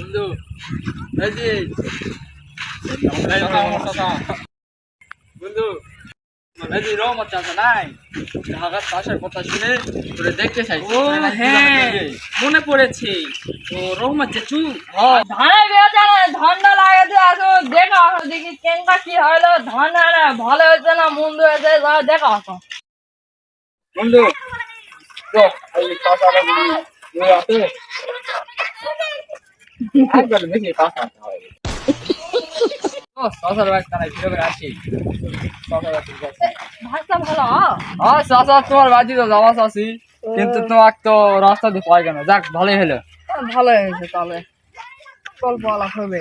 বন্ধু এই যে বন্ধু এই যে রহমত চাচা নাই ঢাকার চাষের কথা শুনে তোরে দেখতে চাই। ও হ্যাঁ মনে পড়েছে তো রহমত চাচু ধানের বেচারে ধানটা লাগাতে আসো দেখো আসো দেখি কেনটা কি হলো ধান না ভালো হয়েছে না মন্দ হয়েছে দেখো আসো বন্ধু তো এই চাচারা আছে একবার দেখি চাচা হয় ও চাচার ভাই তারা ফিরে আসি চাচারা ঠিক আছে। ভাতটা ভালো হ্যাঁ চাচা তোমার বাজি তো যাওয়া চাষি কিন্তু তোমাকে তো রাস্তা দিয়ে পাই কেন যাক ভালোই হলো। ভালো হয়েছে তাহলে গল্প আলাপ হবে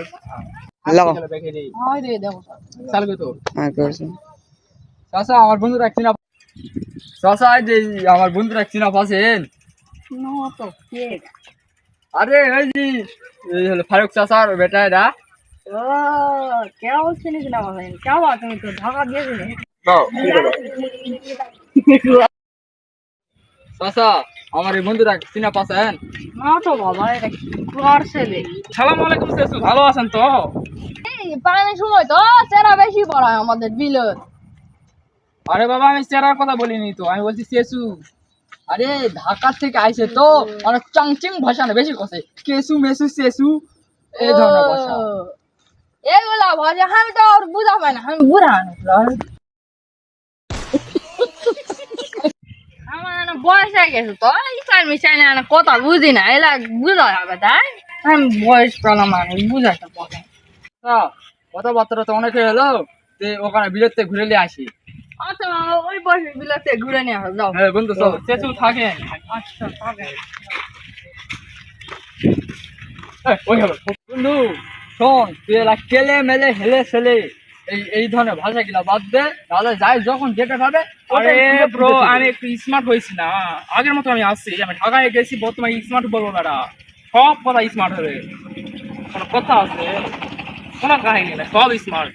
লাগাও দেখে দিই হয় রে দেখো চালবে তো হ্যাঁ করছি চাচা আমার বন্ধুরা চিনা চাচা এই যে আমার বন্ধুরা চিনা পাচ্ছেন না তো কে আরে এই যে এই হলো ফারুক চাচার বেটা এরা ও কেমন চিনিস না বলেন কেমন তুমি তো ঢাকা দিয়েছিলে চাচা আমার এই বন্ধুরা চিনা পাচ্ছেন না তো বাবা এটা কি করছে রে সালাম আলাইকুম চাচু ভালো আছেন তো এই পানির সময় তো চেরা বেশি পড়ায় আমাদের বিলের আরে বাবা আমি চেরার কথা বলিনি তো আমি বলছি চেচু আরে ঢাকা থেকে আইছে তো অনেক চাংচিং ভাষা না বেশি কথা কেসু মেসু সেসু এই ধরনের ভাষা এগুলা ভাষা আমি তো আর বুঝা পাই না আমি বুড়া আমার না বয়স হয়ে গেছে তো ইসান মিশাই না কথা বুঝি না এলা বুঝা যাবে তাই আমি বয়স পেলাম মানে বুঝাতে পারি কথাবার্তা তো অনেক হলো তে ওখানে বিলেতে ঘুরে নিয়ে আসি। আচ্ছা ওই বয়সে বিলাতে ঘুরে নিয়ে আসো যাও হ্যাঁ বন্ধু চল চেচু থাকেন আচ্ছা থাকে ওই হলো বন্ধু শোন তুই এলা কেলে মেলে হেলে ছেলে এই ধরনের ভাষা গুলা বাদ দে তাহলে যাই যখন যেটা ভাবে আরে ব্রো আমি একটু স্মার্ট হয়েছি না আগের মতো আমি আসছি আমি ঢাকায় গেছি বর্তমানে স্মার্ট বলবো বেড়া সব কথা স্মার্ট হবে কোনো কথা আছে কোনো কাহিনী না সব স্মার্ট